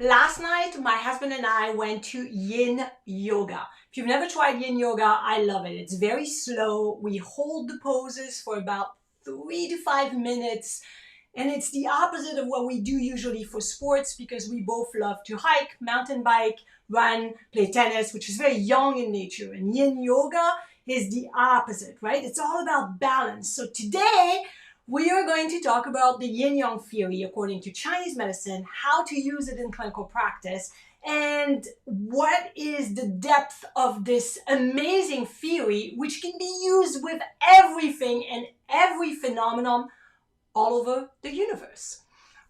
Last night, my husband and I went to Yin Yoga. If you've never tried Yin Yoga, I love it. It's very slow. We hold the poses for about 3 to 5 minutes. And it's the opposite of what we do usually for sports because we both love to hike, mountain bike, run, play tennis, which is very yang in nature. And Yin Yoga is the opposite, right? It's all about balance. So today, we are going to talk about the Yin Yang Theory according to Chinese medicine, how to use it in clinical practice, and what is the depth of this amazing theory, which can be used with everything and every phenomenon all over the universe.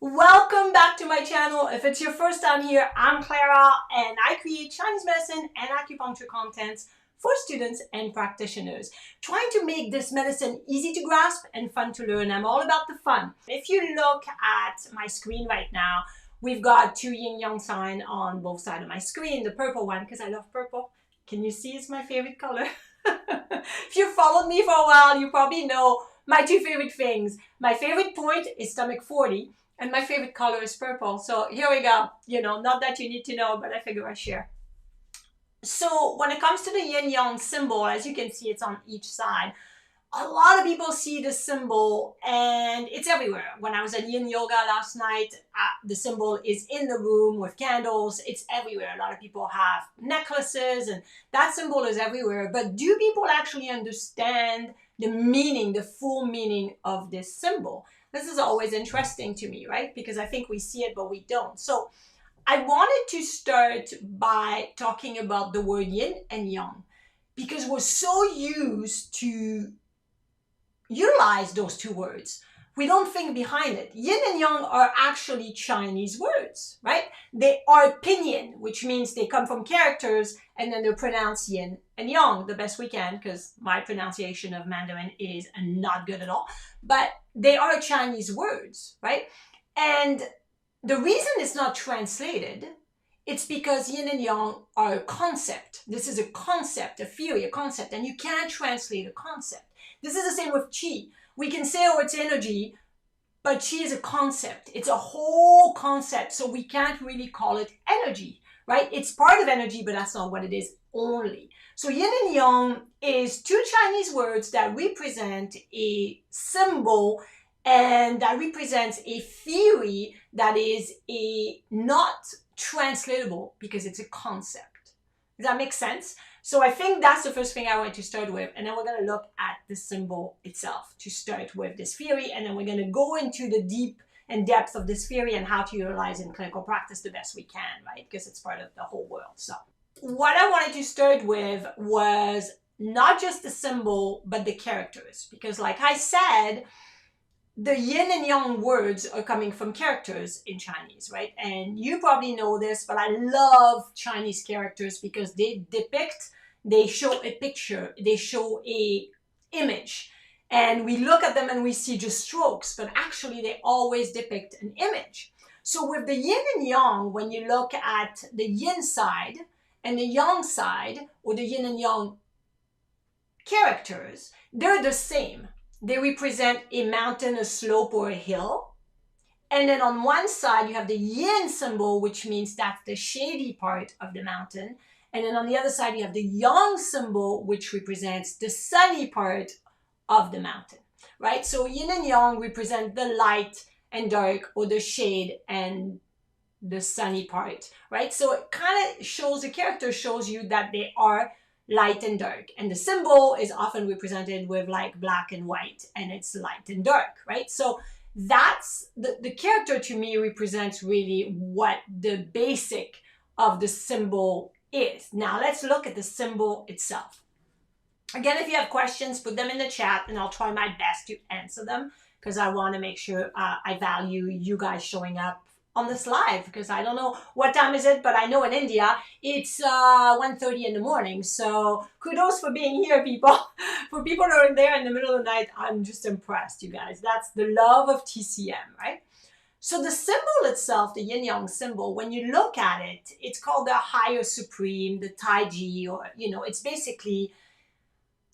Welcome back to my channel. If it's your first time here, I'm Clara, and I create Chinese medicine and acupuncture contents for students and practitioners, trying to make this medicine easy to grasp and fun to learn. I'm all about the fun. If you look at my screen right now, we've got two yin yang sign on both sides of my screen. The purple one, because I love purple. Can you see it's my favorite color? If you followed me for a while, you probably know my two favorite things. My favorite point is stomach 40, and my favorite color is purple. So here we go. You know, not that you need to know, but I figure I share. So when it comes to the yin yang symbol, as you can see, it's on each side. A lot of people see the symbol and it's everywhere. When I was at yin yoga last night, the symbol is in the room with candles. It's everywhere. A lot of people have necklaces and that symbol is everywhere. But do people actually understand the meaning, the full meaning of this symbol? This is always interesting to me, right? Because I think we see it, but we don't. So I wanted to start by talking about the word yin and yang because we're so used to utilize those two words. We don't think behind it. Yin and yang are actually Chinese words, right? They are pinyin, which means they come from characters and then they're pronounced yin and yang the best we can because my pronunciation of Mandarin is not good at all. But they are Chinese words, right? And the reason it's not translated, it's because yin and yang are a concept. This is a concept, a theory, a concept, and you can't translate a concept. This is the same with qi. We can say, oh, it's energy, but qi is a concept. It's a whole concept, so we can't really call it energy, right? It's part of energy, but that's not what it is only. So yin and yang is two Chinese words that represent a symbol and that represents a theory that is not translatable because it's a concept. Does that make sense? So I think that's the first thing I want to start with. And then we're going to look at the symbol itself to start with this theory. And then we're going to go into the deep and depth of this theory and how to utilize it in clinical practice the best we can, right? Because it's part of the whole world. So what I wanted to start with was not just the symbol, but the characters. Because like I said, the yin and yang words are coming from characters in Chinese, right? And you probably know this, but I love Chinese characters because they depict, they show a picture, they show a image. And we look at them and we see just strokes, but actually they always depict an image. So with the yin and yang, when you look at the yin side and the yang side, or the yin and yang characters, they're the same. They represent a mountain, a slope, or a hill. And then on one side, you have the yin symbol, which means that's the shady part of the mountain. And then on the other side, you have the yang symbol, which represents the sunny part of the mountain, right? So yin and yang represent the light and dark, or the shade and the sunny part, right? So it kind of shows, the character shows you that they are light and dark. And the symbol is often represented with like black and white, and it's light and dark, right? So that's the character to me represents really what the basic of the symbol is. Now let's look at the symbol itself. Again, if you have questions, put them in the chat and I'll try my best to answer them because I want to make sure I value you guys showing up on this live because I don't know what time is it, but I know in India it's 1:30 in the morning. So kudos for being here, people. For people that are there in the middle of the night, I'm just impressed, you guys. That's the love of TCM, right? So the symbol itself, the yin yang symbol, when you look at it, it's called the higher supreme, the Taiji, or it's basically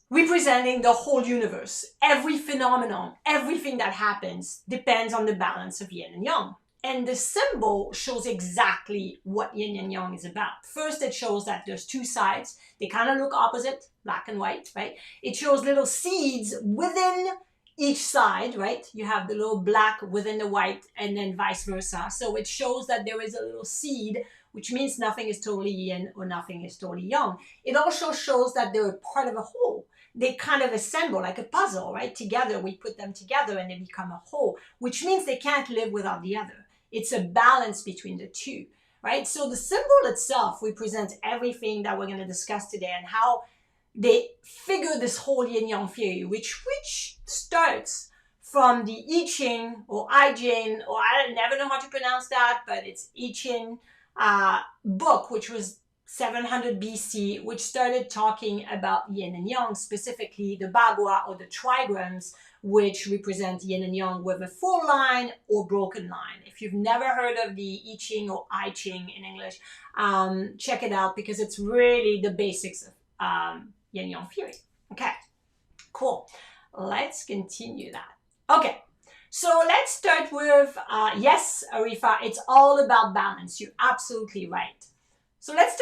representing the whole universe. Every phenomenon, everything that happens depends on the balance of yin and yang. And the symbol shows exactly what yin and yang is about. First, it shows that there's two sides. They kind of look opposite, black and white, right? It shows little seeds within each side, right? You have the little black within the white and then vice versa. So it shows that there is a little seed, which means nothing is totally yin or nothing is totally yang. It also shows that they're part of a whole. They kind of assemble like a puzzle, right? Together, we put them together and they become a whole, which means they can't live without the other. It's a balance between the two, right? So the symbol itself represents everything that we're going to discuss today and how they figure this whole Yin Yang theory, which starts from the I Ching or I Ching, or I never know how to pronounce that, but it's I Ching book, which was 700 BC, which started talking about yin and yang, specifically the bagua or the trigrams, which represent yin and yang with a full line or broken line. If you've never heard of the I Ching or I Ching in English, check it out because it's really the basics of Yin Yang theory. Okay, cool. Let's continue that. Okay, so let's start with, yes, Arifa, it's all about balance. You're absolutely right. So let's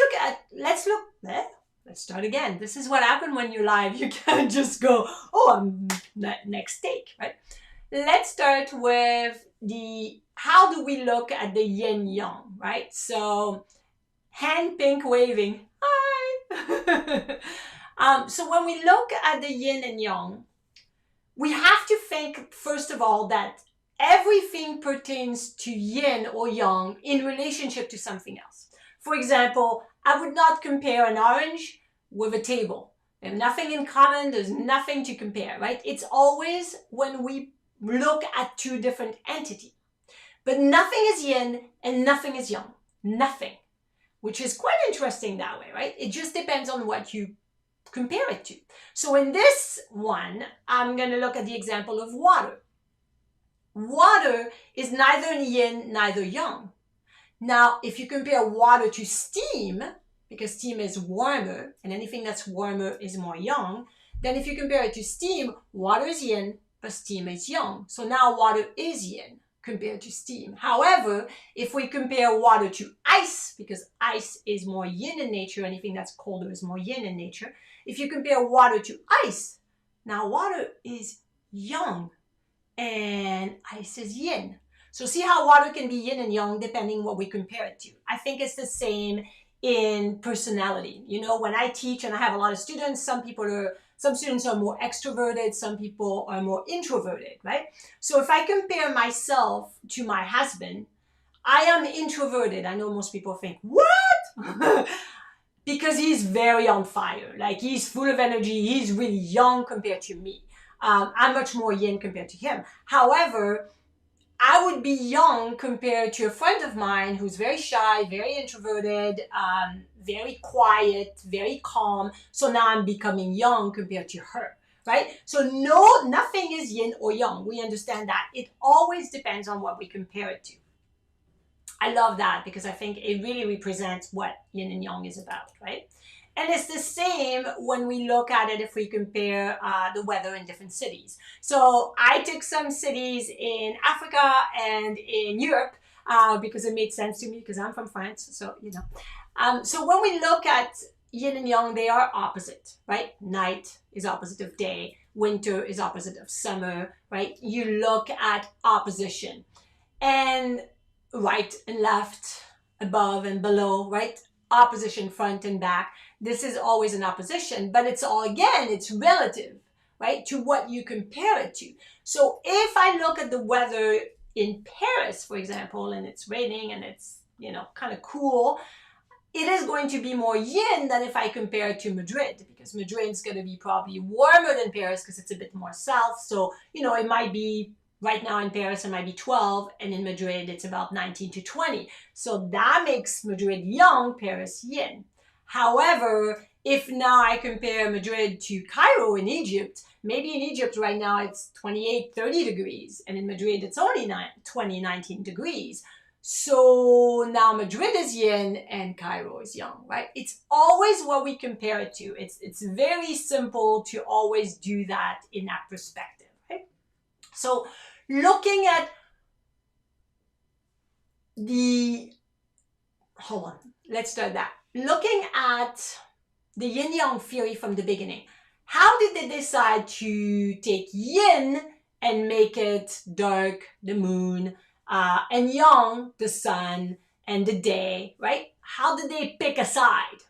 start again. This is what happened when you're live. You can't just go, next take, right? Let's start with how do we look at the yin yang, right? So hand pink waving, hi. So when we look at the yin and yang, we have to think, first of all, that everything pertains to yin or yang in relationship to something else. For example, I would not compare an orange with a table. They have nothing in common. There's nothing to compare, right? It's always when we look at two different entities. But nothing is yin and nothing is yang. Nothing. Which is quite interesting that way, right? It just depends on what you compare it to. So in this one, I'm going to look at the example of water. Water is neither yin, neither yang. Now, if you compare water to steam, because steam is warmer, and anything that's warmer is more yang, then if you compare it to steam, water is yin, but steam is yang. So now water is yin compared to steam. However, if we compare water to ice, because ice is more yin in nature, anything that's colder is more yin in nature. If you compare water to ice, now water is yang and ice is yin. So see how water can be yin and yang depending what we compare it to. I think it's the same in personality. You know, when I teach and I have a lot of students, some students are more extroverted, some people are more introverted, right? So if I compare myself to my husband, I am introverted. I know most people think, what? Because he's very on fire. Like he's full of energy. He's really young compared to me. I'm much more yin compared to him. However, I would be young compared to a friend of mine who's very shy, very introverted, very quiet, very calm. So now I'm becoming young compared to her, right? So nothing is yin or yang. We understand that. It always depends on what we compare it to. I love that because I think it really represents what yin and yang is about, right? And it's the same when we look at it if we compare the weather in different cities. So I took some cities in Africa and in Europe because it made sense to me because I'm from France. So, you know. So when we look at yin and yang, they are opposite, right? Night is opposite of day. Winter is opposite of summer, right? You look at opposition. And right and left, above and below, right? Opposition front and back. This is always an opposition, but it's relative, right? To what you compare it to. So if I look at the weather in Paris, for example, and it's raining and it's, you know, kind of cool, it is going to be more yin than if I compare it to Madrid, because Madrid is going to be probably warmer than Paris because it's a bit more south. So, you know, it might be right now in Paris, it might be 12, and in Madrid, it's about 19 to 20. So that makes Madrid yang, Paris yin. However, if now I compare Madrid to Cairo in Egypt, maybe in Egypt right now it's 28, 30 degrees, and in Madrid it's only 19 degrees. So now Madrid is yin and Cairo is yang, right? It's always what we compare it to. It's very simple to always do that in that perspective, right? So looking at hold on, let's start that. Looking at the Yin Yang Theory from the beginning, how did they decide to take yin and make it dark, the moon, and yang, the sun, and the day, right? How did they pick a side?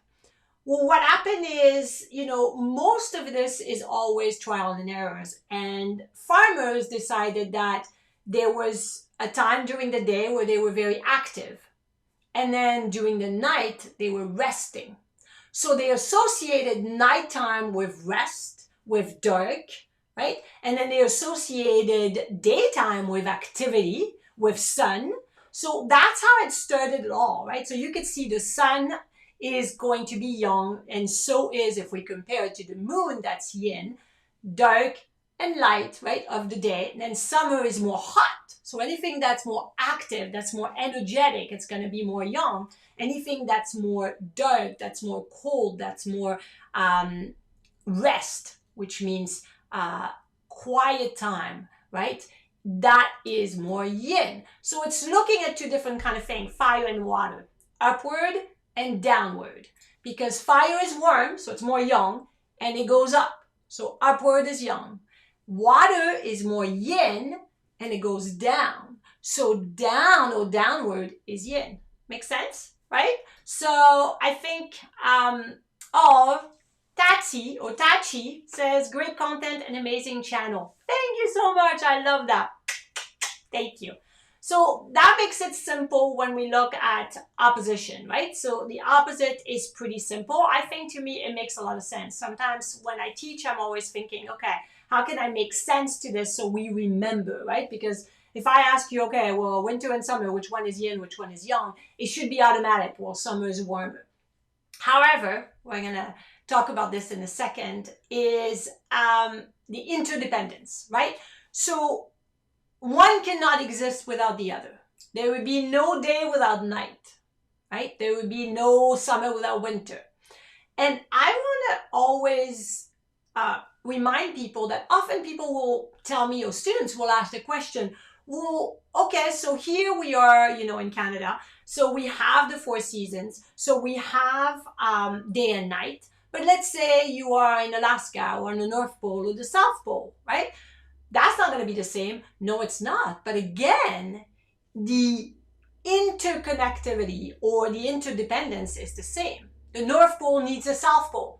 Well, what happened is, most of this is always trial and errors. And farmers decided that there was a time during the day where they were very active. And then during the night, they were resting. So they associated nighttime with rest, with dark, right? And then they associated daytime with activity, with sun. So that's how it started it all, right? So you could see the sun is going to be yang, and so is, if we compare it to the moon, that's yin, dark and light, right, of the day. And then summer is more hot. So anything that's more active, that's more energetic, it's going to be more yang. Anything that's more dark, that's more cold, that's more rest, which means quiet time, right? That is more yin. So it's looking at two different kind of things, fire and water, upward and downward. Because fire is warm, so it's more yang, and it goes up. So upward is yang. Water is more yin, and it goes down. So down or downward is yin. Makes sense, right? So I think Tachi or Tachi says, great content and amazing channel. Thank you so much. I love that. Thank you. So that makes it simple when we look at opposition, right? So the opposite is pretty simple. I think to me, it makes a lot of sense. Sometimes when I teach, I'm always thinking, okay, how can I make sense to this so we remember, right? Because if I ask you, okay, well, winter and summer, which one is yin, which one is yang, it should be automatic. Well, summer is warmer. However, we're going to talk about this in a second, is the interdependence, right? So one cannot exist without the other. There would be no day without night, right? There would be no summer without winter. And I want to always remind people that often people will tell me, or students will ask the question, well, okay, so here we are, in Canada. So we have the 4 seasons. So we have day and night. But let's say you are in Alaska or in the North Pole or the South Pole, right? That's not going to be the same. No, it's not. But again, the interconnectivity or the interdependence is the same. The North Pole needs the South Pole.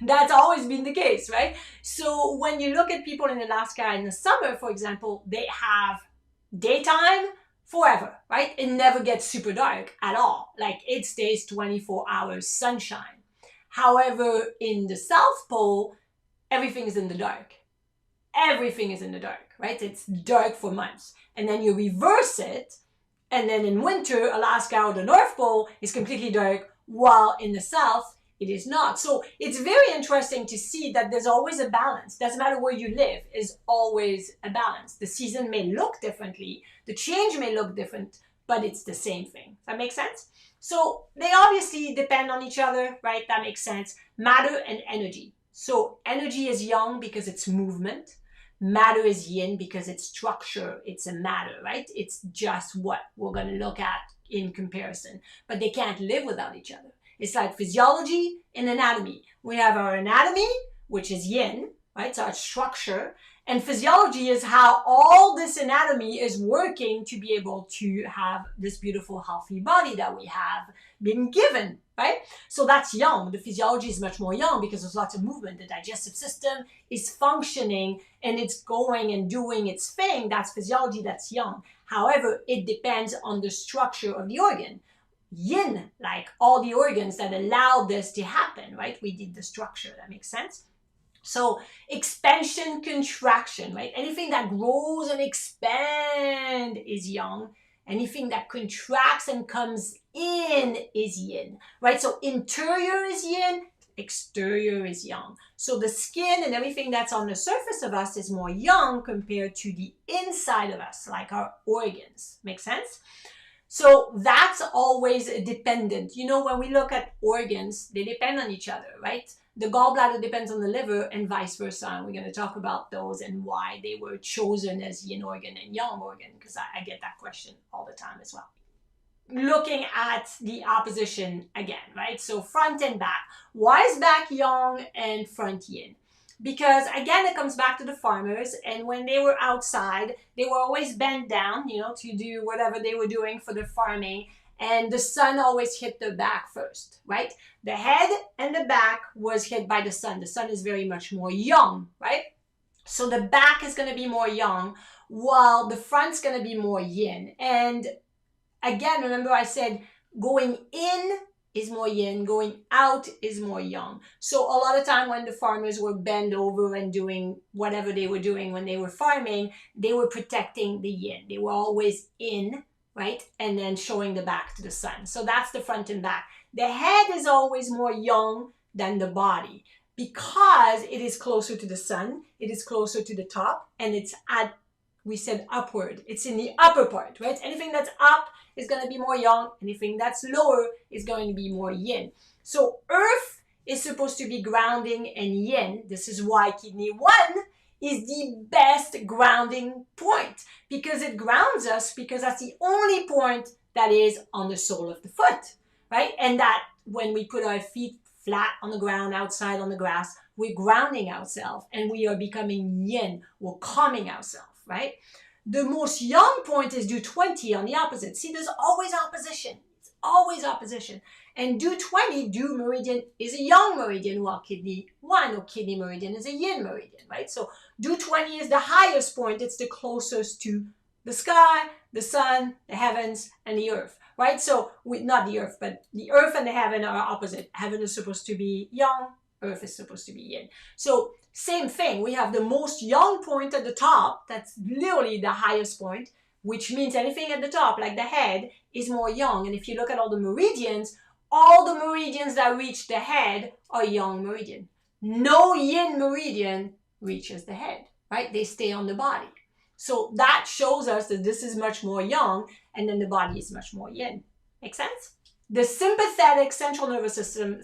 That's always been the case, right? So when you look at people in Alaska in the summer, for example, they have daytime forever, right? It never gets super dark at all. Like it stays 24 hours sunshine. However, in the South Pole, everything is in the dark. Everything is in the dark, right? It's dark for months. And then you reverse it. And then in winter, Alaska or the North Pole is completely dark, while in the South, it is not. So it's very interesting to see that there's always a balance. Doesn't matter where you live, is always a balance. The season may look differently. The change may look different, but it's the same thing. Does that make sense? So they obviously depend on each other, right? That makes sense. Matter and energy. So energy is yang because it's movement. Matter is yin because it's structure. It's a matter, right? It's just what we're going to look at in comparison. But they can't live without each other. It's like physiology and anatomy. We have our anatomy, which is yin, right? So our structure. And physiology is how all this anatomy is working to be able to have this beautiful, healthy body that we have been given, right? So that's yang. The physiology is much more yang because there's lots of movement. The digestive system is functioning and it's going and doing its thing. That's physiology, that's yang. However, it depends on the structure of the organ. Yin, like all the organs that allow this to happen, right? We did the structure. That makes sense? So expansion, contraction, right? Anything that grows and expands is yang. Anything that contracts and comes in is yin, right? So interior is yin, exterior is yang. So the skin and everything that's on the surface of us is more yang compared to the inside of us, like our organs. Make sense? So that's always dependent. When we look at organs, they depend on each other, right? The gallbladder depends on the liver and vice versa. And we're going to talk about those and why they were chosen as yin organ and yang organ, because I get that question all the time as well. looking at the opposition again, right? So front and back. Why is back yang and front yin? Because again, it comes back to the farmers, and when they were outside, they were always bent down, you know, to do whatever they were doing for the farming, and the sun always hit the back first, right? The head and the back was hit by the sun. The sun is very much more yang, right? So the back is going to be more yang, while the front's going to be more yin. And again, remember I said going in is more yin, going out is more yang. So a lot of time when the farmers were bent over and doing whatever they were doing when they were farming, they were protecting the yin. They were always in, right? And then showing the back to the sun. So that's the front and back. The head is always more yang than the body because it is closer to the sun, it is closer to the top, and it's at, we said upward. It's in the upper part, right? Anything that's up is going to be more yang. Anything that's lower is going to be more yin. So earth is supposed to be grounding and yin. This is why kidney 1 is the best grounding point, because it grounds us, because that's the only point that is on the sole of the foot, right? And that when we put our feet flat on the ground, outside on the grass, we're grounding ourselves and we are becoming yin. We're calming ourselves, right? The most yang point is do 20 on the opposite. See, there's always opposition. It's always opposition. And do 20, do meridian is a yang meridian, while kidney 1 or kidney meridian is a yin meridian, right? So do 20 is the highest point. It's the closest to the sky, the sun, the heavens, and the earth, right? So not the earth, but the earth and the heaven are opposite. Heaven is supposed to be yang, earth is supposed to be yin. So same thing, we have the most yang point at the top, that's literally the highest point, which means anything at the top, like the head, is more yang. And if you look at all the meridians that reach the head are yang meridian. No yin meridian reaches the head, right? They stay on the body. So that shows us that this is much more yang, and then the body is much more yin. Make sense? The sympathetic central nervous system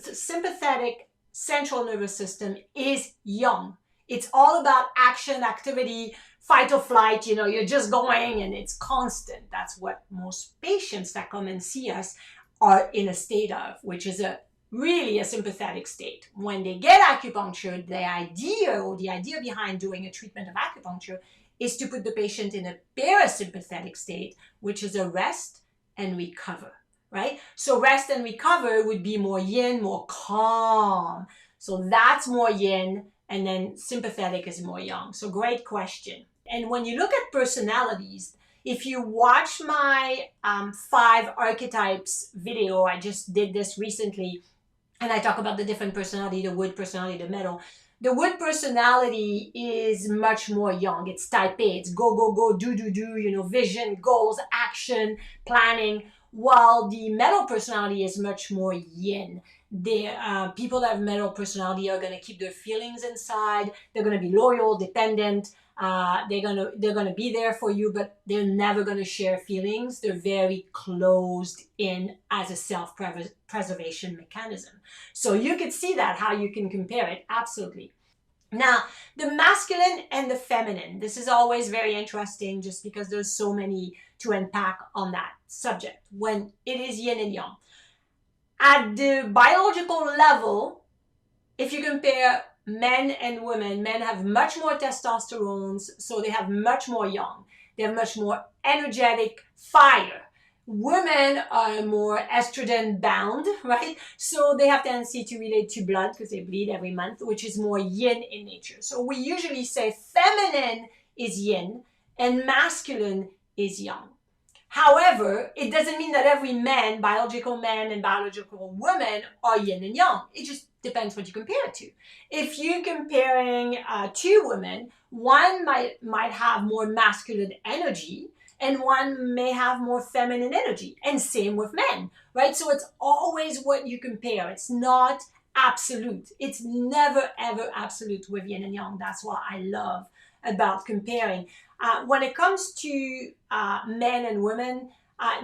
is yang. It's all about action, activity, fight or flight. You know, you're just going and it's constant. That's what most patients that come and see us are in a state of, which is really a sympathetic state. When they get acupuncture, the idea behind doing a treatment of acupuncture is to put the patient in a parasympathetic state, which is a rest and recover. Right? So rest and recover would be more yin, more calm. So that's more yin, and then sympathetic is more yang. So great question. And when you look at personalities, if you watch my 5 archetypes video, I just did this recently, and I talk about the different personality, the wood personality, the metal. The wood personality is much more yang. It's type A. It's go, go, go, do, you know, vision, goals, action, planning. While the metal personality is much more yin. People that have metal personality are going to keep their feelings inside. They're going to be loyal, dependent. They're gonna be there for you, but they're never going to share feelings. They're very closed in as a self-preservation mechanism. So you could see that, how you can compare it. Absolutely. Now, the masculine and the feminine. This is always very interesting just because there's so many to unpack on that subject when it is yin and yang. At the biological level, if you compare men and women, men have much more testosterone, so they have much more yang. They have much more energetic fire. Women are more estrogen bound, right? So they have tendency to relate to blood because they bleed every month, which is more yin in nature. So we usually say feminine is yin and masculine is yang. However, it doesn't mean that every man, biological man and biological woman, are yin and yang. It just depends what you compare it to. If you're comparing 2 women, one might have more masculine energy and one may have more feminine energy, and same with men, right? So it's always what you compare. It's not absolute. It's never ever absolute with yin and yang. That's what I love about comparing. When it comes to men and women,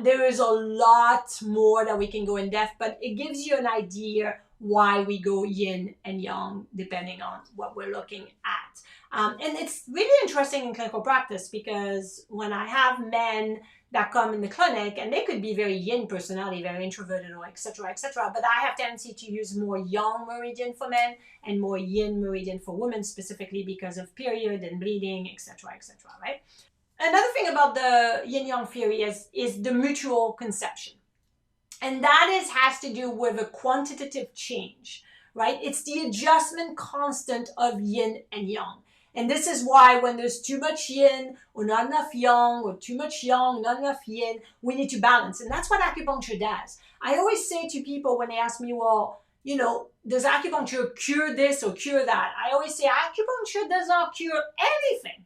there is a lot more that we can go in depth, but it gives you an idea why we go yin and yang depending on what we're looking at. And it's really interesting in clinical practice because when I have men that come in the clinic, and they could be very yin personality, very introverted, or etc., etc. But I have tendency to use more yang meridian for men and more yin meridian for women, specifically because of period and bleeding, etc., etc., right? Another thing about the Yin Yang theory is the mutual conception. And that has to do with a quantitative change, right? It's the adjustment constant of yin and yang. And this is why when there's too much yin or not enough yang, or too much yang, not enough yin, we need to balance. And that's what acupuncture does. I always say to people when they ask me, well, you know, does acupuncture cure this or cure that? I always say acupuncture does not cure anything.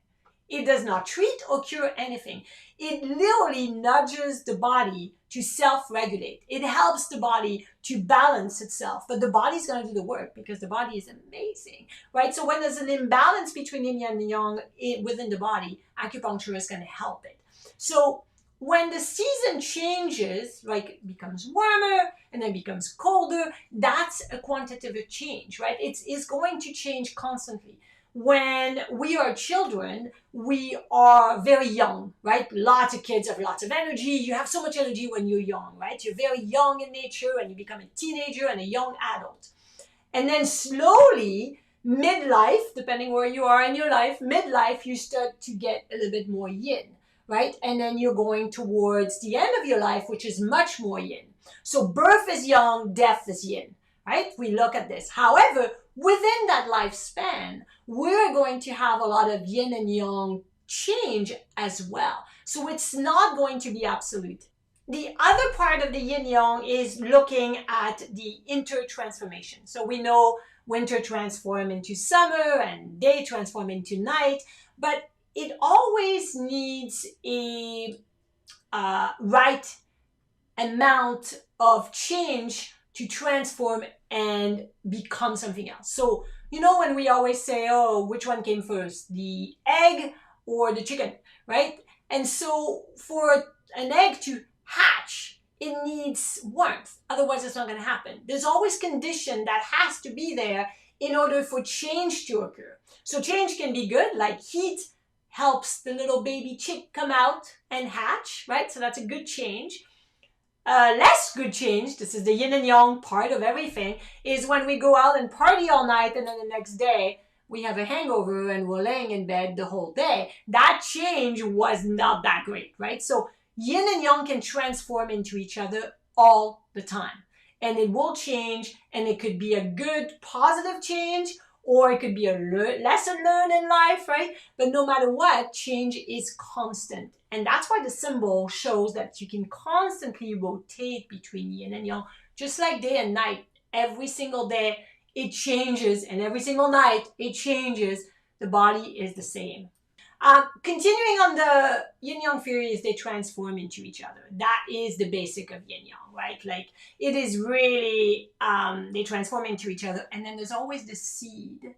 It does not treat or cure anything. It literally nudges the body to self-regulate. It helps the body to balance itself, but the body's going to do the work because the body is amazing, right? So when there's an imbalance between yin and yang within the body, acupuncture is going to help it. So when the season changes, like it becomes warmer and then becomes colder, that's a quantitative change, right? It's going to change constantly. When we are children, we are very young, right? Lots of kids have lots of energy. You have so much energy when you're young, right? You're very young in nature and you become a teenager and a young adult. And then slowly, midlife, depending where you are in your life, midlife, you start to get a little bit more yin, right? And then you're going towards the end of your life, which is much more yin. So birth is yang, death is yin, right? We look at this. However, within that lifespan, we're going to have a lot of yin and yang change as well. So it's not going to be absolute. The other part of the yin yang is looking at the intertransformation. So we know winter transform into summer and day transform into night, but it always needs a right amount of change to transform and become something else. So, you know, when we always say, oh, which one came first, the egg or the chicken, right? And so for an egg to hatch, it needs warmth. Otherwise, it's not going to happen. There's always condition that has to be there in order for change to occur. So change can be good, like heat helps the little baby chick come out and hatch, right? So that's a good change. Less good change, this is the yin and yang part of everything, is when we go out and party all night and then the next day we have a hangover and we're laying in bed the whole day. That change was not that great, right? So yin and yang can transform into each other all the time. And it will change, and it could be a good, positive change, or it could be a lesson learned in life, right? But no matter what, change is constant. And that's why the symbol shows that you can constantly rotate between yin and yang, just like day and night. Every single day, it changes, and every single night, it changes. The body is the same. Continuing on the Yin Yang theory is they transform into each other. That is the basic of Yin Yang, right? Like it is really, they transform into each other. And then there's always the seed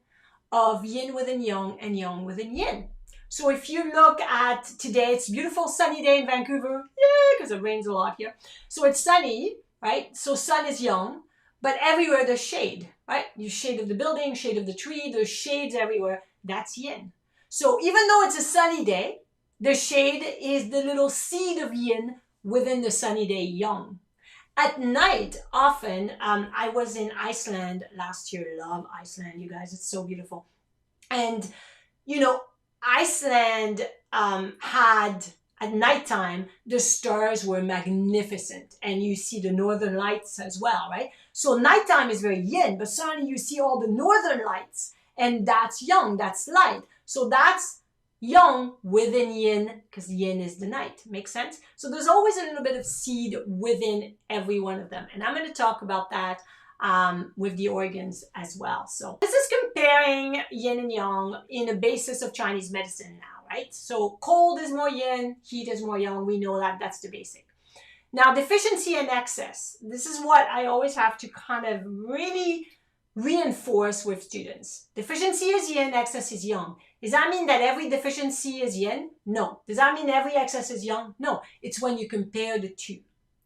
of Yin within Yang and Yang within Yin. So if you look at today, it's a beautiful sunny day in Vancouver. Yeah, because it rains a lot here. So it's sunny, right? So sun is Yang, but everywhere there's shade, right? You shade of the building, shade of the tree, there's shades everywhere. That's Yin. So even though it's a sunny day, the shade is the little seed of yin within the sunny day yang. At night, often, I was in Iceland last year. Love Iceland, you guys. It's so beautiful. And, you know, Iceland had, at nighttime, the stars were magnificent. And you see the northern lights as well, right? So nighttime is very yin, but suddenly you see all the northern lights. And that's yang, that's light. So that's yang within yin, because yin is the night. Makes sense? So there's always a little bit of seed within every one of them. And I'm going to talk about that with the organs as well. So this is comparing yin and yang in a basis of Chinese medicine now, right? So cold is more yin, heat is more yang. We know that. That's the basic. Now, deficiency and excess. This is what I always have to kind of really reinforce with students. Deficiency is yin, excess is yang. Does that mean that every deficiency is yin? No. Does that mean every excess is yang? No. It's when you compare the two,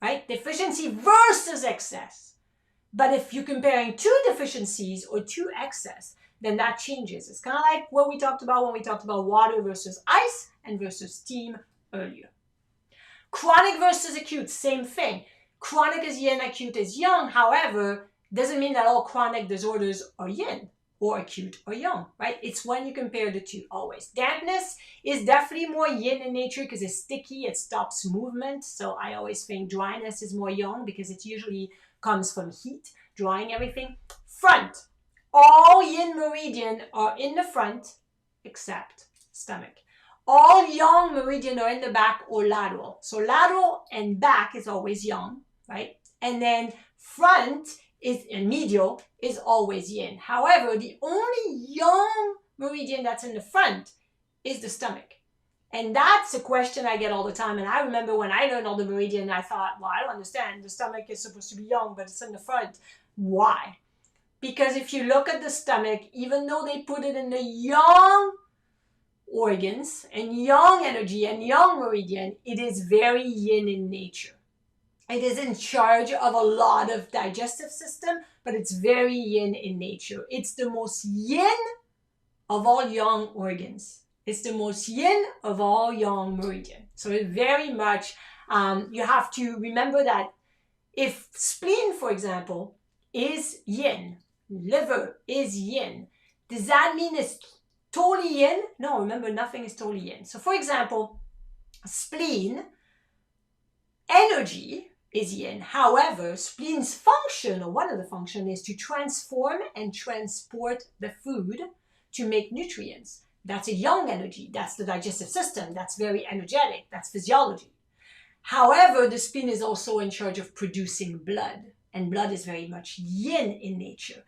right? Deficiency versus excess. But if you're comparing two deficiencies or two excess, then that changes. It's kind of like what we talked about when we talked about water versus ice and versus steam earlier. Chronic versus acute, same thing. Chronic is yin, acute is yang. However, doesn't mean that all chronic disorders are yin or acute or yang, right? It's when you compare the two always. Dampness is definitely more yin in nature because it's sticky, it stops movement. So I always think dryness is more yang because it usually comes from heat, drying everything. Front. All yin meridian are in the front except stomach. All yang meridian are in the back or lateral. So lateral and back is always yang, right? And then front is and medial is always yin. However, the only yang meridian that's in the front is the stomach. And that's a question I get all the time. And I remember when I learned all the meridian, I thought, well, I don't understand. The stomach is supposed to be yang, but it's in the front. Why? Because if you look at the stomach, even though they put it in the yang organs and yang energy and yang meridian, it is very yin in nature. It is in charge of a lot of digestive system, but it's very yin in nature. It's the most yin of all yang organs. It's the most yin of all yang meridian. So it very much, you have to remember that if spleen, for example, is yin, liver is yin, does that mean it's totally yin? No, remember, nothing is totally yin. So for example, spleen energy is yin. However, spleen's function, or one of the functions, is to transform and transport the food to make nutrients. That's a yang energy. That's the digestive system. That's very energetic. That's physiology. However, the spleen is also in charge of producing blood. And blood is very much yin in nature.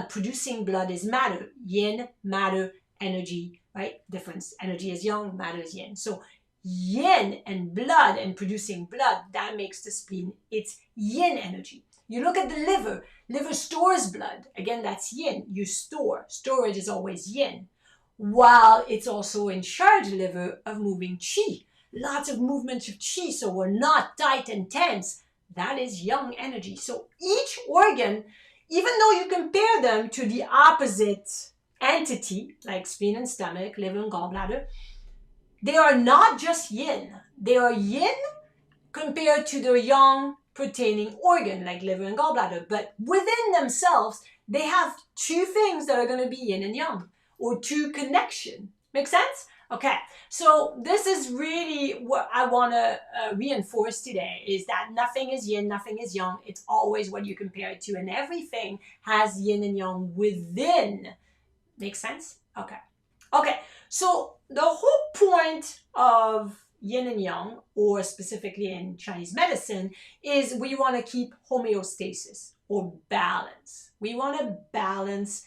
Producing blood is matter. Yin, matter, energy, right? Difference. Energy is yang, matter is yin. So yin and blood and producing blood, that makes the spleen, it's yin energy. You look at the liver. Liver stores blood. Again, that's yin. You store. Storage is always yin. While it's also in charge, liver, of moving qi. Lots of movement of qi, so we're not tight and tense. That is yang energy. So each organ, even though you compare them to the opposite entity, like spleen and stomach, liver and gallbladder, they are not just yin. They are yin compared to the yang pertaining organ, like liver and gallbladder. But within themselves, they have two things that are going to be yin and yang, or two connection. Make sense? Okay, so this is really what I want to reinforce today, is that nothing is yin, nothing is yang. It's always what you compare it to, and everything has yin and yang within. Make sense? Okay. Okay, so the whole point of yin and yang, or specifically in Chinese medicine, is we want to keep homeostasis or balance. We want to balance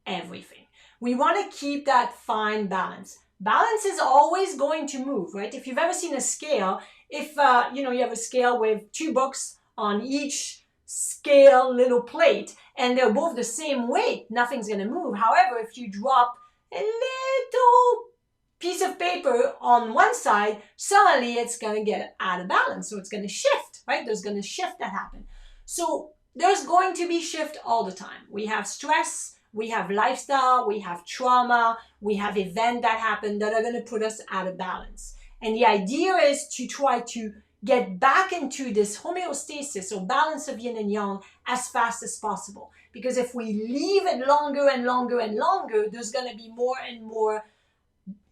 everything. We want to keep that fine balance. Balance is always going to move, right? If you've ever seen a scale, if you have a scale with two books on each scale little plate, and they're both the same weight, nothing's going to move. However, if you drop a little piece of paper on one side, suddenly it's going to get out of balance. So it's going to shift, right? There's going to shift that happen. So there's going to be shift all the time. We have stress, we have lifestyle, we have trauma, we have events that happen that are going to put us out of balance. And the idea is to try to get back into this homeostasis or balance of yin and yang as fast as possible. Because if we leave it longer and longer and longer, there's going to be more and more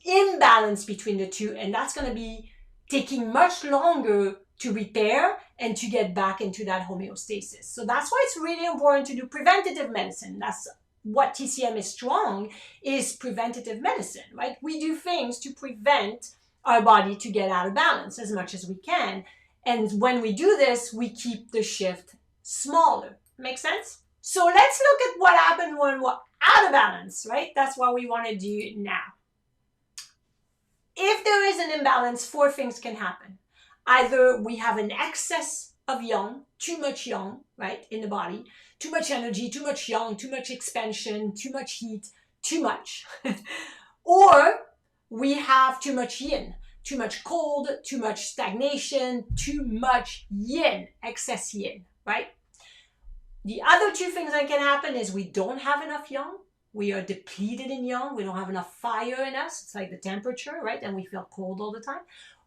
imbalance between the two. And that's going to be taking much longer to repair and to get back into that homeostasis. So that's why it's really important to do preventative medicine. That's what TCM is strong, is preventative medicine, right? We do things to prevent our body to get out of balance as much as we can. And when we do this, we keep the shift smaller. Make sense? So let's look at what happened when we're out of balance, right? That's what we want to do now. If there is an imbalance, four things can happen. Either we have an excess of yang, too much yang, right, in the body, too much energy, too much yang, too much expansion, too much heat, too much. Or we have too much yin, too much cold, too much stagnation, too much yin, excess yin, right? The other two things that can happen is we don't have enough yang. We are depleted in yang. We don't have enough fire in us. It's like the temperature, right? And we feel cold all the time.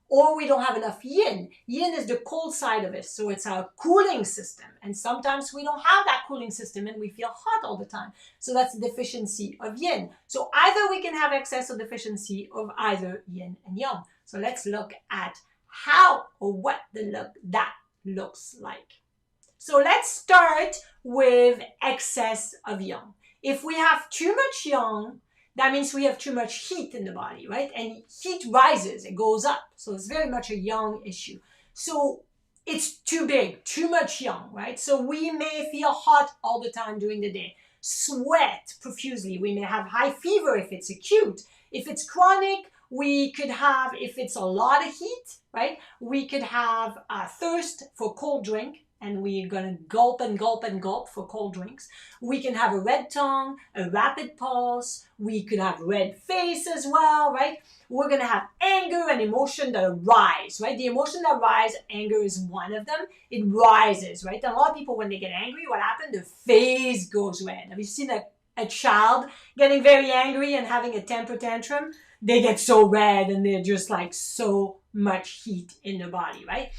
or we don't have enough yin. Yin is the cold side of it, so it's our cooling system. And sometimes we don't have that cooling system and we feel hot all the time. So that's deficiency of yin. So either we can have excess or deficiency of either yin and yang. So let's look at how or what that looks like. So let's start with excess of yang. If we have too much yang, that means we have too much heat in the body, right? And heat rises, it goes up. So it's very much a yang issue. So it's too big, too much yang, right? So we may feel hot all the time during the day, sweat profusely. We may have high fever if it's acute. If it's chronic, we could have, if it's a lot of heat, right? We could have thirst for cold drink, and we're going to gulp and gulp and gulp for cold drinks. We can have a red tongue, a rapid pulse. We could have red face as well, right? We're going to have anger and emotion that rise, right? The emotion that rise, anger is one of them. It rises, right? And a lot of people, when they get angry, what happens? Their face goes red. Have you seen a child getting very angry and having a temper tantrum? They get so red and they're just like so much heat in the body, right?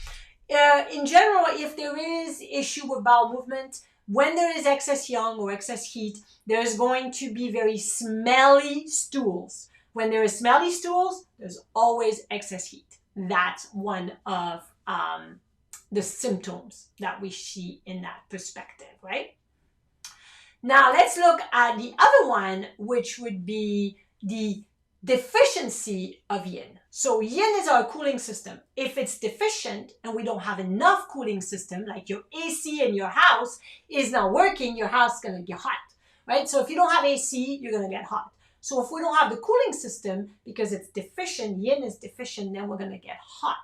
In general, if there is issue with bowel movement, when there is excess yang or excess heat, there's going to be very smelly stools. When there is smelly stools, there's always excess heat. That's one of the symptoms that we see in that perspective, right? Now let's look at the other one, which would be the deficiency of yin. So yin is our cooling system. If it's deficient and we don't have enough cooling system, like your AC in your house is not working, your house is going to get hot, right? So if you don't have AC, you're going to get hot. So if we don't have the cooling system, because it's deficient, yin is deficient, then we're going to get hot.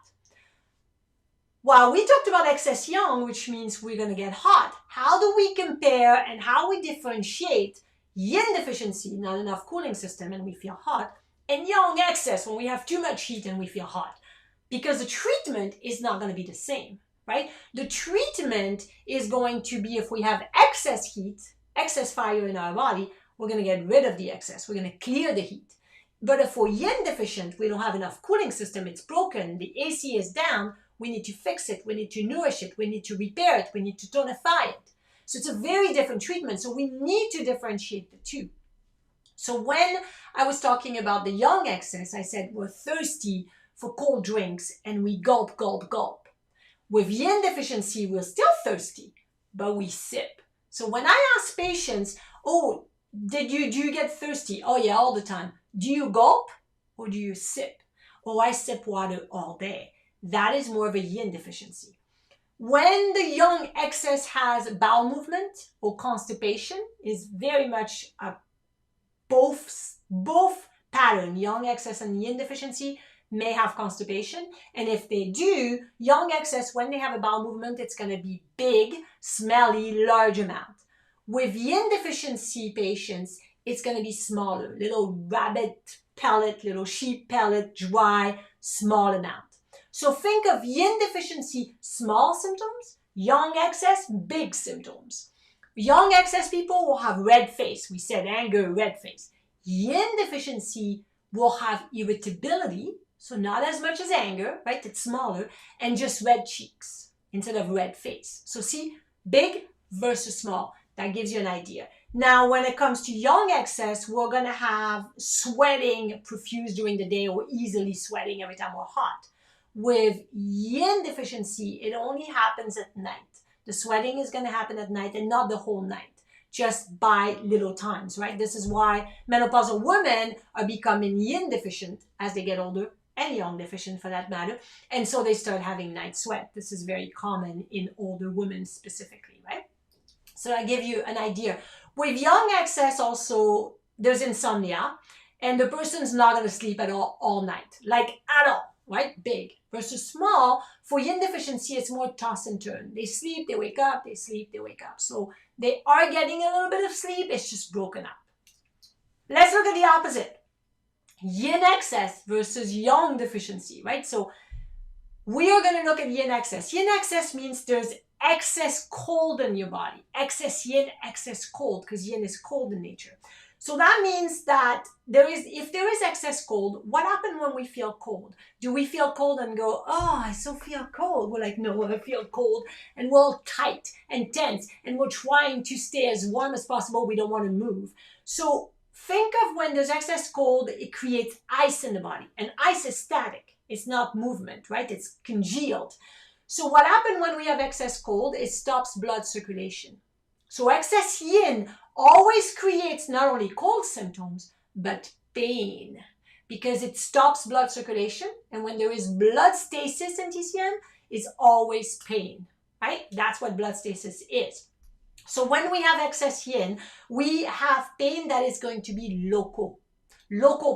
While we talked about excess yang, which means we're going to get hot, how do we compare and how we differentiate yin deficiency, not enough cooling system and we feel hot, and yang excess, when we have too much heat and we feel hot? Because the treatment is not going to be the same, right? The treatment is going to be, if we have excess heat, excess fire in our body, we're going to get rid of the excess. We're going to clear the heat. But if we're yin deficient, we don't have enough cooling system, it's broken, the AC is down, we need to fix it, we need to nourish it, we need to repair it, we need to tonify it. So it's a very different treatment. So we need to differentiate the two. So when I was talking about the yang excess, I said we're thirsty for cold drinks and we gulp, gulp, gulp. With yin deficiency, we're still thirsty, but we sip. So when I ask patients, oh, do you get thirsty? Oh yeah, all the time. Do you gulp or do you sip? Oh, I sip water all day. That is more of a yin deficiency. When the yang excess has bowel movement or constipation, is very much a both pattern, yang excess and yin deficiency, may have constipation. And if they do, yang excess, when they have a bowel movement, it's going to be big, smelly, large amount. With yin deficiency patients, it's going to be smaller, little rabbit pellet, little sheep pellet, dry, small amount. So think of yin deficiency, small symptoms, yang excess, big symptoms. Yang excess people will have red face. We said anger, red face. Yin deficiency will have irritability, so not as much as anger, right? It's smaller, and just red cheeks instead of red face. So see, big versus small. That gives you an idea. Now, when it comes to yang excess, we're going to have sweating profuse during the day or easily sweating every time we're hot. With yin deficiency, it only happens at night. The sweating is going to happen at night and not the whole night, just by little times, right? This is why menopausal women are becoming yin deficient as they get older, and yang deficient for that matter. And so they start having night sweat. This is very common in older women specifically, right? So I give you an idea. With yang excess also, there's insomnia, and the person's not going to sleep at all night, like at all, right? Big. Versus small, for yin deficiency, it's more toss and turn. They sleep, they wake up, they sleep, they wake up. So they are getting a little bit of sleep, it's just broken up. Let's look at the opposite. Yin excess versus yang deficiency, right? So we are going to look at yin excess. Yin excess means there's excess cold in your body. Excess yin, excess cold, because yin is cold in nature. So that means that if there is excess cold, what happens when we feel cold? Do we feel cold and go, oh, I so feel cold? We're like, no, I feel cold. And we're all tight and tense and we're trying to stay as warm as possible. We don't want to move. So think of when there's excess cold, it creates ice in the body. And ice is static. It's not movement, right? It's congealed. So what happens when we have excess cold? It stops blood circulation. So excess yin always creates not only cold symptoms, but pain, because it stops blood circulation. And when there is blood stasis in TCM, it's always pain, right? That's what blood stasis is. So when we have excess yin, we have pain that is going to be local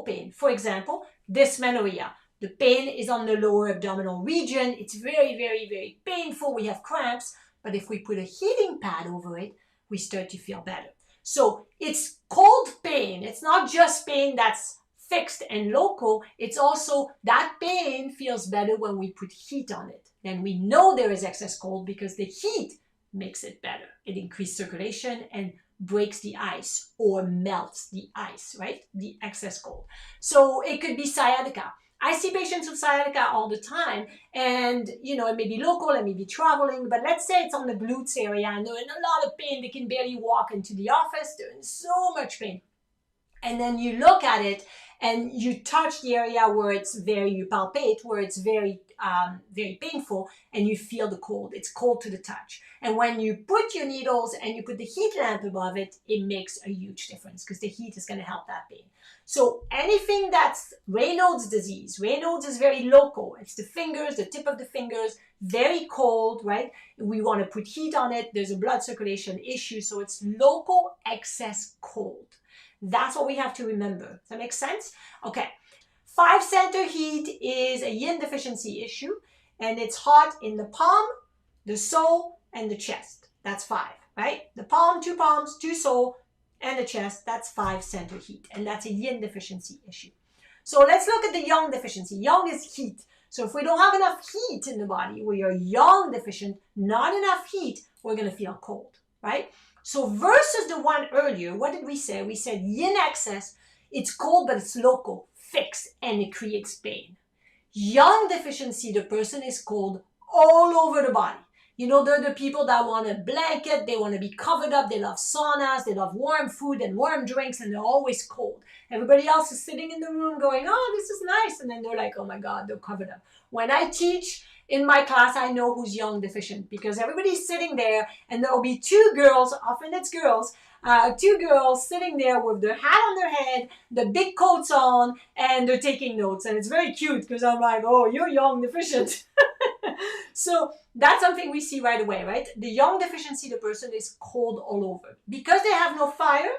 pain. For example, dysmenorrhea. The pain is on the lower abdominal region. It's very, very, very painful. We have cramps, but if we put a heating pad over it, we start to feel better. So it's cold pain. It's not just pain that's fixed and local. It's also that pain feels better when we put heat on it. Then we know there is excess cold because the heat makes it better. It increases circulation and breaks the ice or melts the ice, right? The excess cold. So it could be sciatica. I see patients with sciatica all the time, and it may be local, it may be traveling, but let's say it's on the glutes area and they're in a lot of pain, they can barely walk into the office, they're in so much pain. And then you look at it and you touch the area where you palpate, where it's very, very painful, and you feel the cold. It's cold to the touch. And when you put your needles and you put the heat lamp above it, it makes a huge difference because the heat is going to help that pain. So anything that's Raynaud's disease, Raynaud's is very local. It's the fingers, the tip of the fingers, very cold, right? We want to put heat on it. There's a blood circulation issue. So it's local excess cold. That's what we have to remember. Does that make sense? Okay. 5 center heat is a yin deficiency issue, and it's hot in the palm, the sole, and the chest. That's 5, right? The palm, 2 palms, 2 sole, and the chest. That's 5 center heat, and that's a yin deficiency issue. So let's look at the yang deficiency. Yang is heat. So if we don't have enough heat in the body, we are yang deficient, not enough heat, we're going to feel cold, right? So versus the one earlier, what did we say? We said yin excess, it's cold, but it's local, fixed, and it creates pain. Yang deficiency, the person is cold all over the body. They're the people that want a blanket, they want to be covered up, they love saunas, they love warm food and warm drinks, and they're always cold. Everybody else is sitting in the room going, oh, this is nice. And then they're like, oh my God, they're covered up. When I teach in my class, I know who's yang deficient because everybody's sitting there and there'll be 2 girls, often it's girls, 2 girls sitting there with their hat on their head, the big coats on, and they're taking notes. And it's very cute because I'm like, oh, you're yang deficient. So that's something we see right away, right? The yang deficiency, the person is cold all over. Because they have no fire,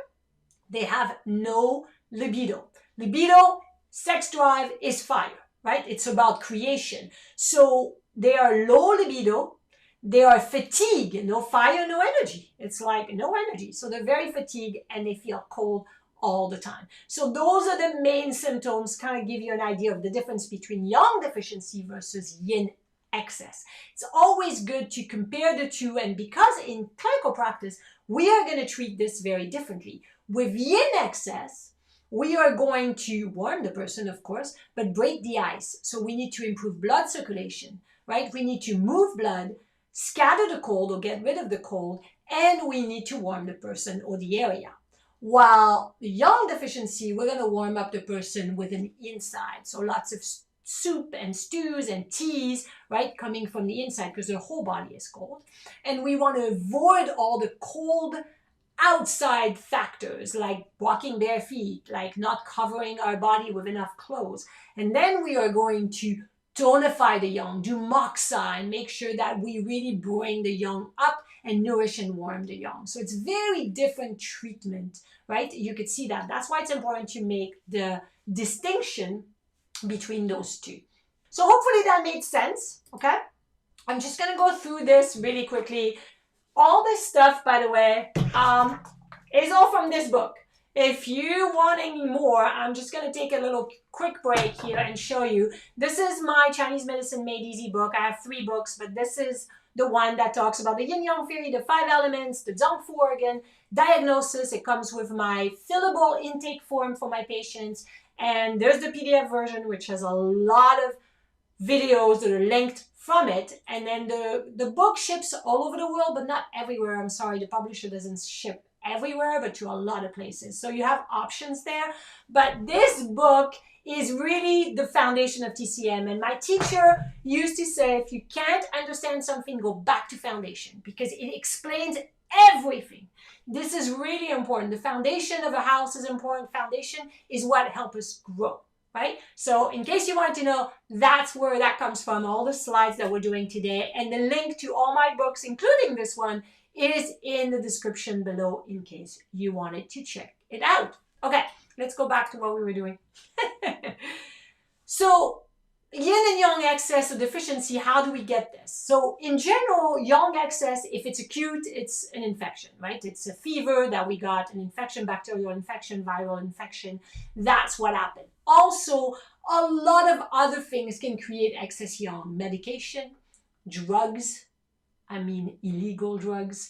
they have no libido. Libido, sex drive is fire, right? It's about creation. So they are low libido, they are fatigued, no fire, no energy. It's like no energy. So they're very fatigued and they feel cold all the time. So those are the main symptoms, kind of give you an idea of the difference between yang deficiency versus yin excess. It's always good to compare the two, and because in clinical practice, we are going to treat this very differently. With yin excess, we are going to warm the person, of course, but break the ice. So we need to improve blood circulation, right? We need to move blood, scatter the cold or get rid of the cold, and we need to warm the person or the area. While the yang deficiency, we're going to warm up the person with an inside. So lots of soup and stews and teas, right, coming from the inside because their whole body is cold. And we want to avoid all the cold outside factors like walking bare feet, like not covering our body with enough clothes. And then we are going to tonify the yang, do moxa, and make sure that we really bring the yang up and nourish and warm the yang. So it's very different treatment, right? You could see that. That's why it's important to make the distinction between those two. So hopefully that made sense, okay? I'm just going to go through this really quickly. All this stuff, by the way, is all from this book. If you want any more, I'm just going to take a little quick break here and show you. This is my Chinese Medicine Made Easy book. I have 3 books, but this is the one that talks about the Yin Yang Theory, the 5 elements, the Zhang Fu organ, diagnosis. It comes with my fillable intake form for my patients. And there's the PDF version, which has a lot of videos that are linked from it. And then the book ships all over the world, but not everywhere. I'm sorry, the publisher doesn't ship everywhere, but to a lot of places. So you have options there. But this book is really the foundation of TCM. And my teacher used to say, if you can't understand something, go back to foundation, because it explains everything. This is really important. The foundation of a house is important. Foundation is what helps us grow, right? So in case you want to know, that's where that comes from, all the slides that we're doing today. And the link to all my books, including this one, is in the description below in case you wanted to check it out. Okay, let's go back to what we were doing. So yin and yang excess or deficiency, how do we get this? So in general, yang excess, if it's acute, it's an infection, right? It's a fever that we got, an infection, bacterial infection, viral infection. That's what happened. Also, a lot of other things can create excess yang. Medication, drugs, illegal drugs,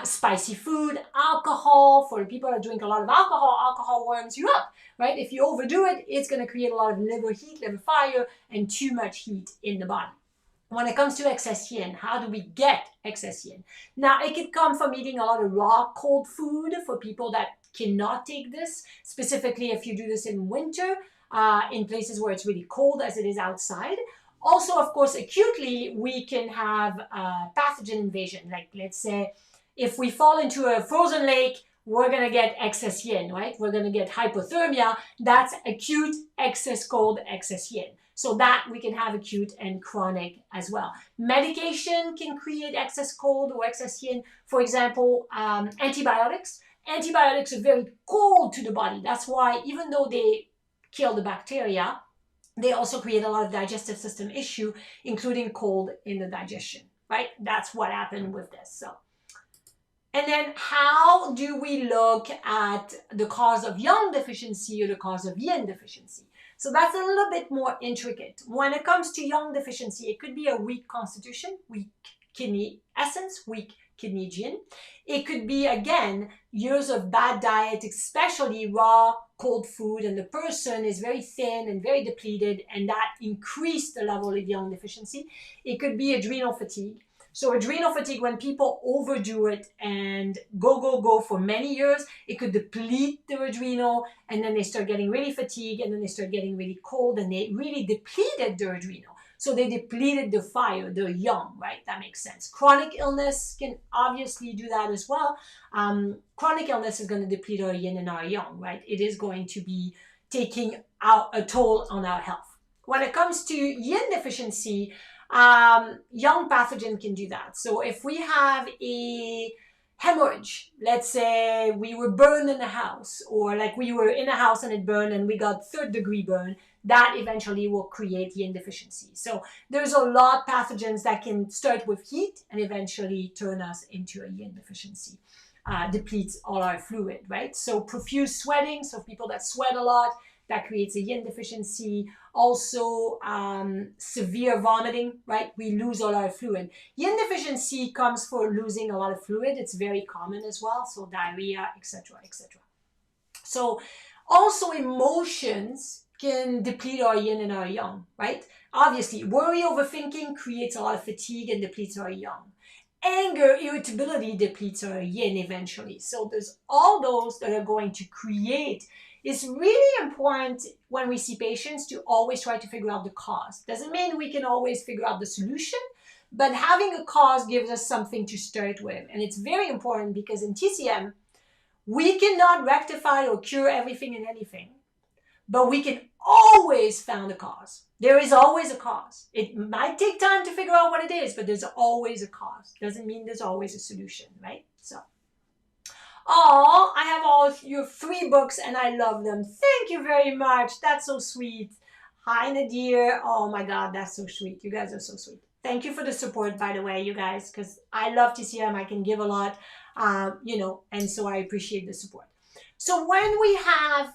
spicy food, alcohol. For people that drink a lot of alcohol, alcohol warms you up, right? If you overdo it, it's going to create a lot of liver heat, liver fire, and too much heat in the body. When it comes to excess yin, how do we get excess yin? Now, it could come from eating a lot of raw, cold food for people that cannot take this, specifically if you do this in winter, in places where it's really cold as it is outside. Also, of course, acutely, we can have pathogen invasion. Like, let's say, if we fall into a frozen lake, we're going to get excess yin, right? We're going to get hypothermia. That's acute excess cold, excess yin. So that we can have acute and chronic as well. Medication can create excess cold or excess yin. For example, antibiotics. Antibiotics are very cold to the body. That's why even though they kill the bacteria, they also create a lot of digestive system issue, including cold in the digestion, right? That's what happened with this. So, and then how do we look at the cause of yang deficiency or the cause of yin deficiency? So that's a little bit more intricate. When it comes to yang deficiency, it could be a weak constitution, weak kidney essence, weak kidney yin. It could be, again, years of bad diet, especially raw, cold food, and the person is very thin and very depleted, and that increased the level of yang deficiency. It could be adrenal fatigue. So adrenal fatigue, when people overdo it and go for many years, it could deplete their adrenal, and then they start getting really fatigued, and then they start getting really cold, and they really depleted their adrenal. So they depleted the fire, the yang, right? That makes sense. Chronic illness can obviously do that as well. Chronic illness is going to deplete our yin and our yang, right? It is going to be taking out a toll on our health. When it comes to yin deficiency, yang pathogen can do that. So if we have a hemorrhage, let's say we were burned in a house, or like we were in a house and it burned and we got 3rd-degree burn, that eventually will create yin deficiency. So there's a lot of pathogens that can start with heat and eventually turn us into a yin deficiency. Depletes all our fluid, right? So profuse sweating, so people that sweat a lot, that creates a yin deficiency. Also, severe vomiting, right? We lose all our fluid. Yin deficiency comes for losing a lot of fluid. It's very common as well. So diarrhea, etc., etc. So also emotions can deplete our yin and our yang, right? Obviously, worry, overthinking creates a lot of fatigue and depletes our yang. Anger, irritability depletes our yin eventually. So there's all those that are going to create. It's really important when we see patients to always try to figure out the cause. Doesn't mean we can always figure out the solution, but having a cause gives us something to start with. And it's very important because in TCM, we cannot rectify or cure everything and anything, but we can always find a cause. There is always a cause. It might take time to figure out what it is, but there's always a cause. Doesn't mean there's always a solution, right? So, oh, I have all your 3 books and I love them. Thank you very much. That's so sweet. Hi, Nadir. Oh my God, that's so sweet. You guys are so sweet. Thank you for the support, by the way, you guys, because I love TCM. I can give a lot, and so I appreciate the support. So when we have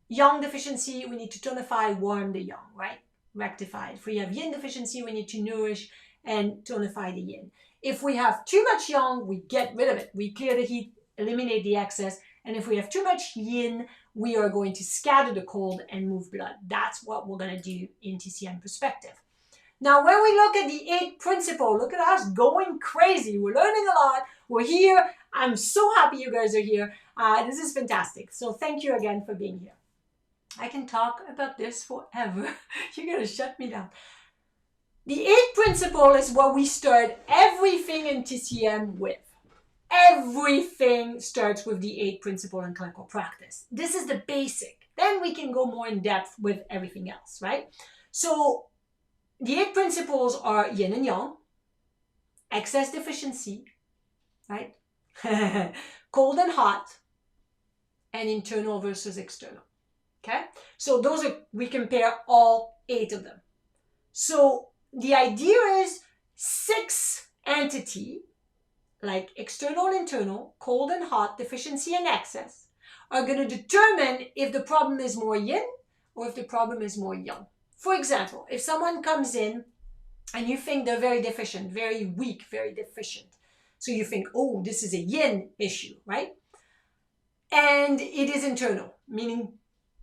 yang deficiency, we need to tonify, warm the yang, right? Rectify. If we have yin deficiency, we need to nourish and tonify the yin. If we have too much yang, we get rid of it. We clear the heat, eliminate the excess. And if we have too much yin, we are going to scatter the cold and move blood. That's what we're going to do in TCM perspective. Now, when we look at the 8 principle, look at us going crazy. We're learning a lot. We're here. I'm so happy you guys are here. This is fantastic. So thank you again for being here. I can talk about this forever. You're going to shut me down. The 8 principle is what we start everything in TCM with. Everything starts with the 8 principle in clinical practice. This is the basic. Then we can go more in depth with everything else, right? So the 8 principles are yin and yang, excess deficiency, right? Cold and hot, and internal versus external. Okay? So those are, we compare all 8 of them. So the idea is 6 entity, like external, internal, cold and hot, deficiency and excess, are going to determine if the problem is more yin or if the problem is more yang. For example, if someone comes in and you think they're very deficient, very weak, very deficient, so you think, oh, this is a yin issue, right? And it is internal, meaning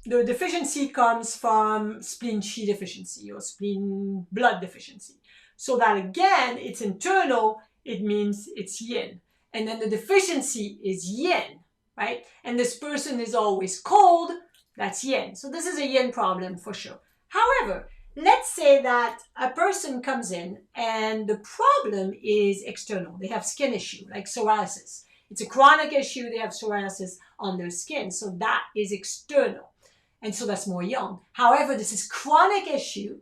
the deficiency comes from spleen Qi deficiency or spleen blood deficiency. So that again, it's internal, it means it's yin. And then the deficiency is yin, right? And this person is always cold, that's yin. So this is a yin problem for sure. However, let's say that a person comes in and the problem is external. They have skin issue, like psoriasis. It's a chronic issue. They have psoriasis on their skin. So that is external. And so that's more yang. However, this is chronic issue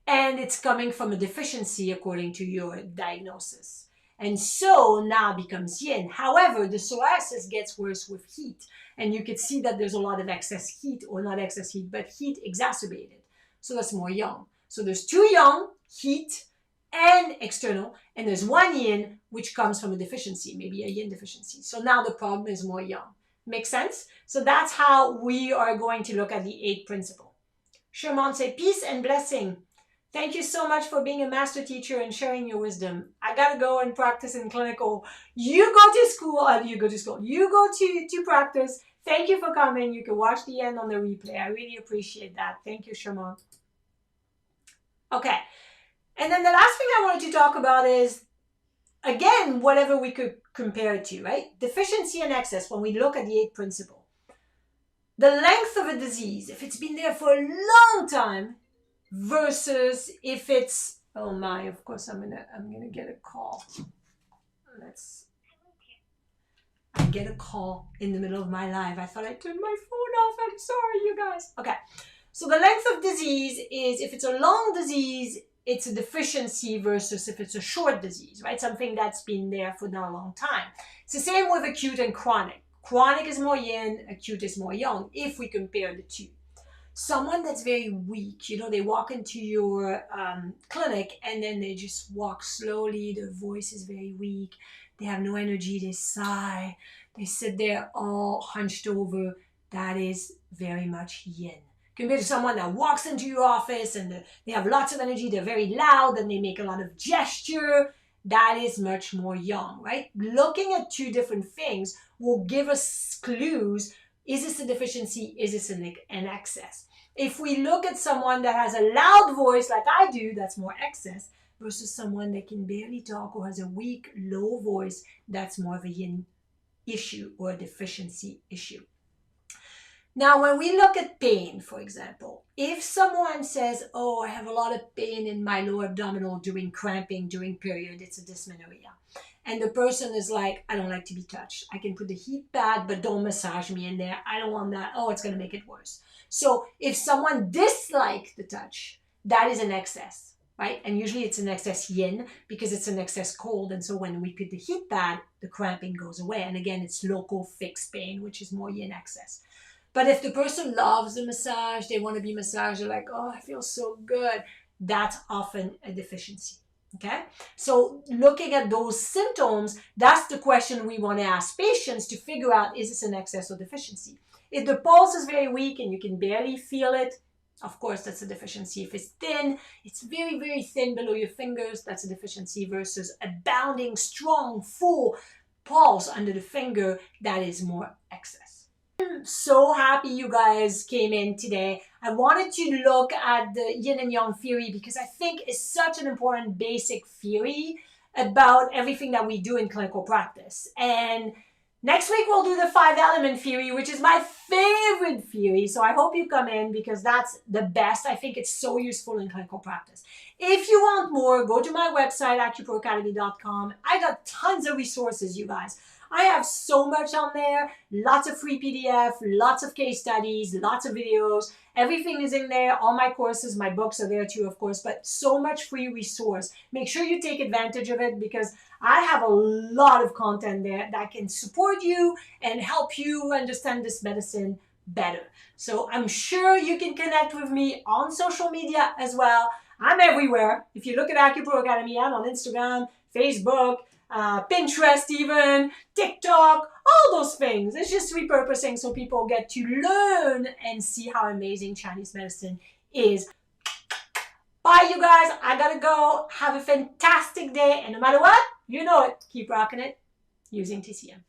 and it's coming from a deficiency according to your diagnosis. And so now becomes yin. However, the psoriasis gets worse with heat. And you could see that there's a lot of excess heat, or not excess heat, but heat exacerbated. So that's more yang. So there's 2 yang, heat and external, and there's 1 yin, which comes from a deficiency, maybe a yin deficiency. So now the problem is more yang. Make sense? So that's how we are going to look at the 8 principle. Sherman say, peace and blessing. Thank you so much for being a master teacher and sharing your wisdom. I gotta go and practice in clinical. You go to school. You go to practice. Thank you for coming. You can watch the end on the replay. I really appreciate that. Thank you, Sherman. Okay. And then the last thing I wanted to talk about is, again, whatever we could compare it to, right? Deficiency and excess, when we look at the 8 principle. The length of a disease, if it's been there for a long time, versus if it's, oh my, of course I'm gonna get a call. I get a call in the middle of my live. I thought I turned my phone off. I'm sorry, you guys. Okay. So the length of disease is, if it's a long disease, it's a deficiency versus if it's a short disease, right? Something that's been there for not a long time. It's the same with acute and chronic. Chronic is more yin, acute is more yang, if we compare the two. Someone that's very weak, you know, they walk into your clinic and then they just walk slowly. Their voice is very weak. They have no energy. They sigh. They sit there all hunched over. That is very much yin. Compared to someone that walks into your office and they have lots of energy. They're very loud and they make a lot of gesture. That is much more yang, right? Looking at 2 different things will give us clues. Is this a deficiency? Is this an excess? If we look at someone that has a loud voice like I do, that's more excess, versus someone that can barely talk or has a weak, low voice, that's more of a yin issue or a deficiency issue. Now, when we look at pain, for example, if someone says, oh, I have a lot of pain in my lower abdominal during cramping, during period, it's a dysmenorrhea. And the person is like, I don't like to be touched. I can put the heat pad, but don't massage me in there. I don't want that. Oh, it's going to make it worse. So if someone dislikes the touch, that is an excess, right? And usually it's an excess yin because it's an excess cold. And so when we put the heat pad, the cramping goes away. And again, it's local fixed pain, which is more yin excess. But if the person loves the massage, they want to be massaged, they're like, oh, I feel so good. That's often a deficiency. Okay, so looking at those symptoms, that's the question we want to ask patients to figure out, is this an excess or deficiency? If the pulse is very weak and you can barely feel it, Of course, that's a deficiency. If it's thin, it's very, very thin below your fingers, that's a deficiency, versus a bounding, strong, full pulse under the finger, that is more excess. I'm so happy you guys came in today. I wanted to look at the Yin and Yang theory because I think it's such an important basic theory about everything that we do in clinical practice. And next week we'll do the 5-element theory, which is my favorite theory. So I hope you come in because that's the best. I think it's so useful in clinical practice. If you want more, go to my website, acuproacademy.com. I got tons of resources, you guys. I have so much on there, lots of free PDF, lots of case studies, lots of videos. Everything is in there. All my courses, my books are there too, of course, but so much free resource. Make sure you take advantage of it because I have a lot of content there that can support you and help you understand this medicine better. So I'm sure you can connect with me on social media as well. I'm everywhere. If you look at AcuPro Academy, I'm on Instagram, Facebook, Pinterest even, TikTok, all those things. It's just repurposing so people get to learn and see how amazing Chinese medicine is. Bye, you guys. I gotta go. Have a fantastic day. And no matter what, you know it. Keep rocking it using TCM.